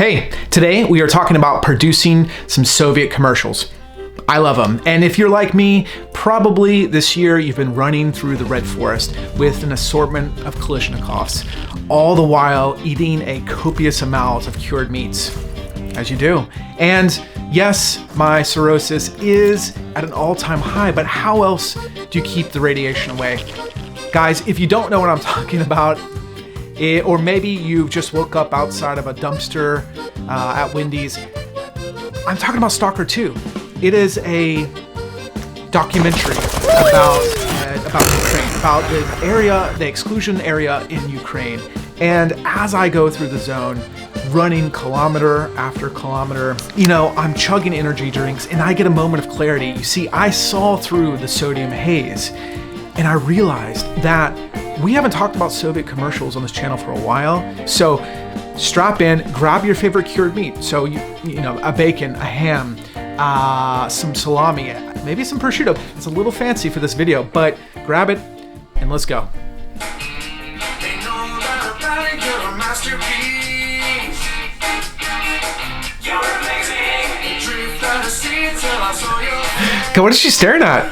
Hey, today we are talking about producing some Soviet commercials. I love them. And if you're like me, probably this year you've been running through the Red Forest with an assortment of Kalashnikovs, all the while eating a copious amount of cured meats, as you do. And yes, my cirrhosis is at an all-time high, but how else do you keep the radiation away? Guys, if you don't know what I'm talking about, or maybe you just woke up outside of a dumpster at Wendy's, I'm talking about Stalker 2. It is a documentary about Ukraine, about the area, the exclusion area in Ukraine. And as I go through the zone, running kilometer after kilometer, I'm chugging energy drinks and I get a moment of clarity. You see, I saw through the sodium haze and I realized that we haven't talked about Soviet commercials on this channel for a while. So strap in, grab your favorite cured meat. So, a bacon, a ham, some salami, maybe some prosciutto. It's a little fancy for this video, but grab it and let's go. God, what is she staring at?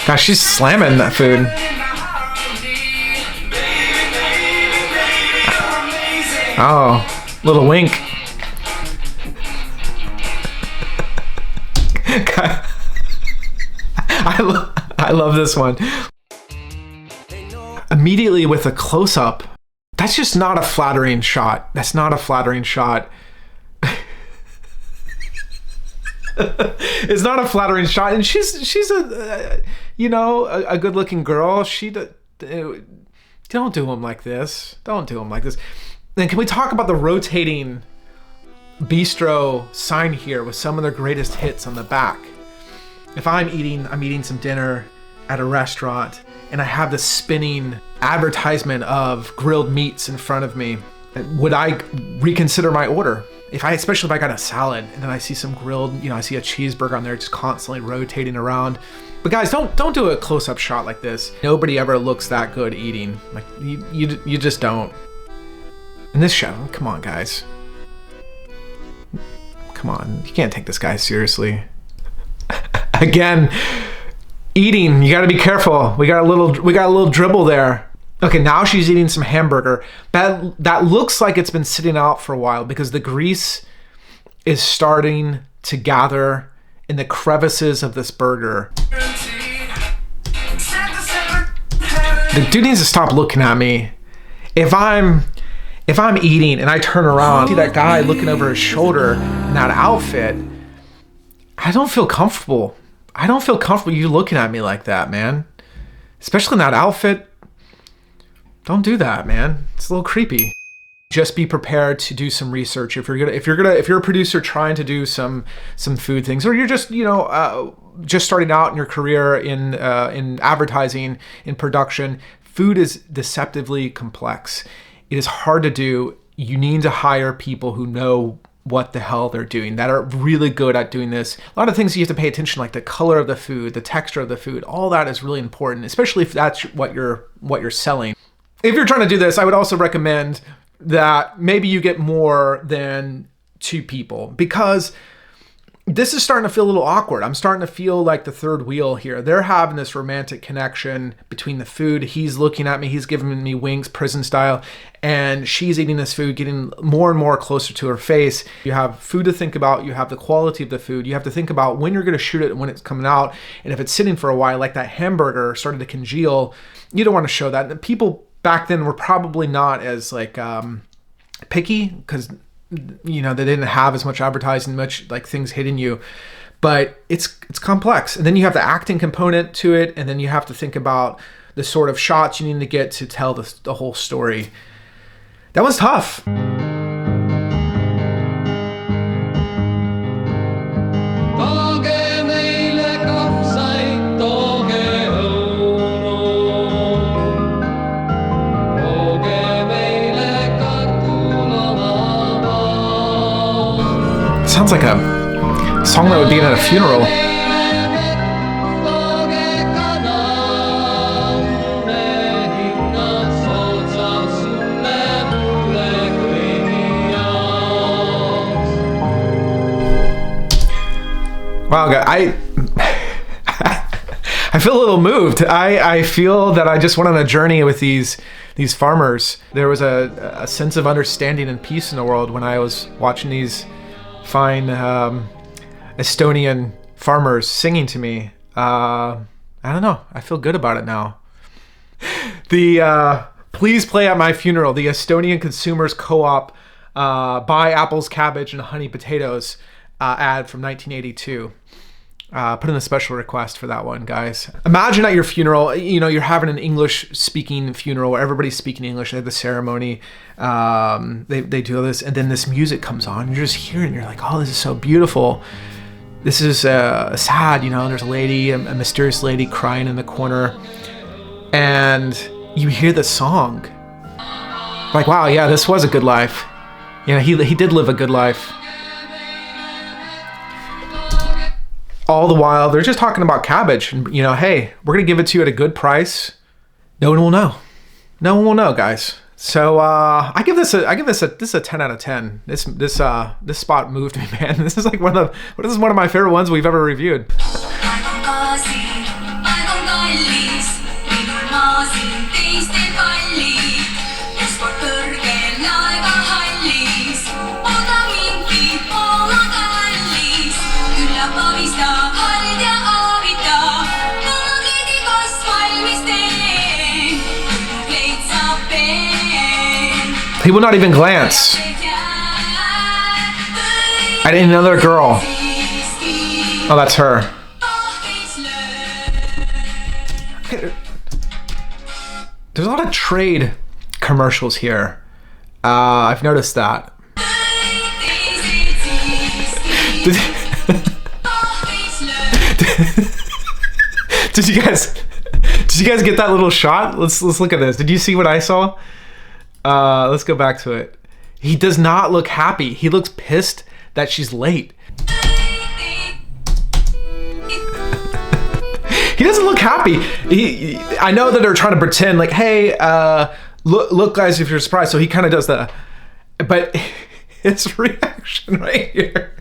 Gosh, she's slamming that food. Oh, little wink. I love this one. Immediately with a close-up, that's just not a flattering shot. That's not a flattering shot. It's not a flattering shot, and she's a good-looking girl. Don't do him like this. Don't do him like this. Then can we talk about the rotating bistro sign here with some of their greatest hits on the back? If I'm eating some dinner at a restaurant and I have this spinning advertisement of grilled meats in front of me, would I reconsider my order? Especially if I got a salad and then I see some grilled, I see a cheeseburger on there just constantly rotating around. But guys, don't do a close-up shot like this. Nobody ever looks that good eating. Like you just don't. In this show, come on, guys. Come on, you can't take this guy seriously. Again, eating, you gotta be careful. We got a little dribble there. Okay, now she's eating some hamburger. That looks like it's been sitting out for a while because the grease is starting to gather in the crevices of this burger. The dude needs to stop looking at me. If I'm eating and I turn around, see that guy looking over his shoulder in that outfit, I don't feel comfortable. I don't feel comfortable you looking at me like that, man. Especially in that outfit. Don't do that, man. It's a little creepy. Just be prepared to do some research. If you're a producer trying to do some food things, or you're just just starting out in your career in advertising, in production, food is deceptively complex. It is hard to do. You need to hire people who know what the hell they're doing, that are really good at doing this. A lot of things you have to pay attention, like the color of the food, the texture of the food, all that is really important, especially if that's what you're selling. If you're trying to do this, I would also recommend that maybe you get more than 2 people, because this is starting to feel a little awkward. I'm starting to feel like the third wheel here. They're having this romantic connection between the food. He's looking at me, he's giving me winks, prison style, and she's eating this food, getting more and more closer to her face. You have food to think about, you have the quality of the food, you have to think about when you're gonna shoot it and when it's coming out, and if it's sitting for a while, like that hamburger started to congeal, you don't wanna show that. And people back then were probably not as picky, because they didn't have as much advertising, much like things hitting you, but it's complex. And then you have the acting component to it, and then you have to think about the sort of shots you need to get to tell the whole story. That was tough. Sounds like a song that would be at a funeral. Wow, I I feel a little moved. I feel that I just went on a journey with these farmers. There was a sense of understanding and peace in the world when I was watching these fine Estonian farmers singing to me. I don't know. I feel good about it now. The Please Play at My Funeral, the Estonian Consumers Co-op Buy Apples, Cabbage, and Honey Potatoes ad from 1982. Put in a special request for that one, guys. Imagine at your funeral, you know, you're having an English-speaking funeral where everybody's speaking English. They have the ceremony. They do this, and then this music comes on. You're just hearing, you're like, oh, this is so beautiful. This is sad, you know. There's a lady, a mysterious lady crying in the corner. And you hear the song. Like, wow, yeah, this was a good life. You know, he did live a good life. All the while, they're just talking about cabbage. And, you know, hey, we're going to give it to you at a good price. No one will know. No one will know, guys. So I give this a 10 out of 10. This spot moved me, man. This is like one of my favorite ones we've ever reviewed. He will not even glance at another girl. Oh, that's her. There's a lot of trade commercials here. I've noticed that. Did you guys get that little shot? Let's look at this. Did you see what I saw? Let's go back to it. He does not look happy. He looks pissed that she's late. He doesn't look happy. I know that they're trying to pretend like, hey, look guys, if you're surprised. So he kind of does that. But his reaction right here,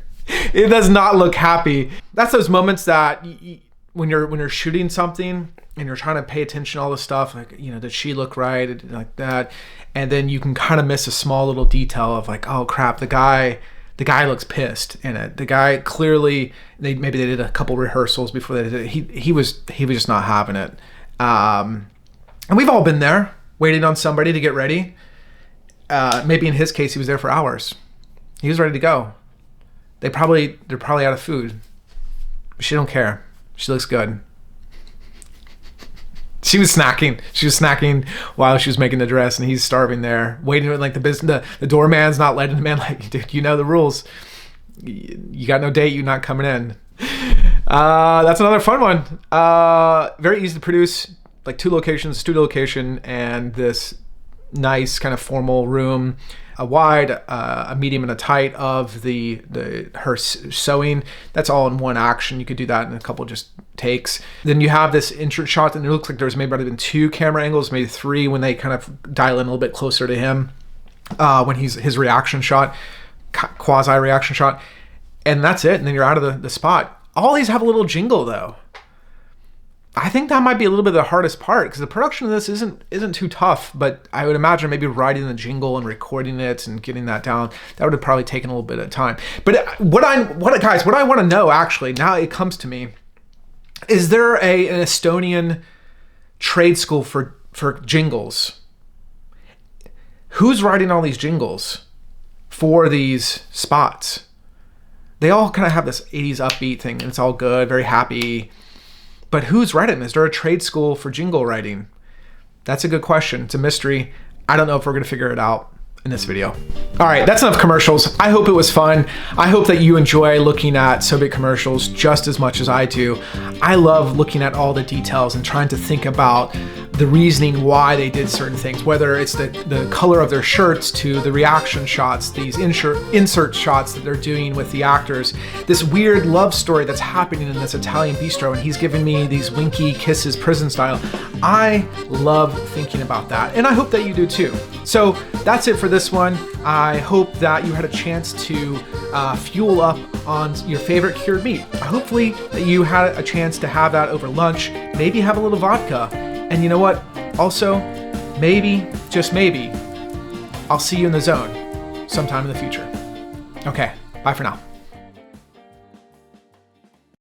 it does not look happy. That's those moments that when you're shooting something and you're trying to pay attention to all this stuff, like, you know, did she look right, like that, and then you can kind of miss a small little detail of like, oh crap, the guy looks pissed in it. The guy clearly, maybe they did a couple rehearsals before they did it. He was just not having it. And we've all been there, waiting on somebody to get ready. Maybe in his case, he was there for hours. He was ready to go. They're probably out of food. She don't care. She looks good. She was snacking while she was making the dress, and he's starving there, waiting. Like the doorman's not letting him in. Like, dude, you know the rules. You got no date. You're not coming in. That's another fun one. Very easy to produce. Like 2 locations, studio location, and this nice kind of formal room. A wide, a medium, and a tight of her sewing. That's all in one action. You could do that in a couple just takes. Then you have this intro shot, and it looks like there's maybe even 2 camera angles, maybe 3 when they kind of dial in a little bit closer to him. When his reaction shot, quasi reaction shot, and that's it. And then you're out of the spot. All these have a little jingle though. I think that might be a little bit of the hardest part, because the production of this isn't too tough, but I would imagine maybe writing the jingle and recording it and getting that down, that would have probably taken a little bit of time. But what I want to know, actually, now it comes to me, is there an Estonian trade school for jingles? Who's writing all these jingles for these spots? They all kind of have this 80s upbeat thing, and it's all good, very happy. But who's writing them? Is there a trade school for jingle writing? That's a good question. It's a mystery. I don't know if we're going to figure it out in this video. All right, that's enough commercials. I hope it was fun. I hope that you enjoy looking at Soviet commercials just as much as I do. I love looking at all the details and trying to think about the reasoning why they did certain things, whether it's the color of their shirts to the reaction shots, these insert shots that they're doing with the actors, this weird love story that's happening in this Italian bistro, and he's giving me these winky kisses prison style. I love thinking about that, and I hope that you do too. So that's it for this one. I hope that you had a chance to fuel up on your favorite cured meat. Hopefully that you had a chance to have that over lunch, maybe have a little vodka. And you know what? Also, maybe, just maybe, I'll see you in the zone sometime in the future. Okay, bye for now.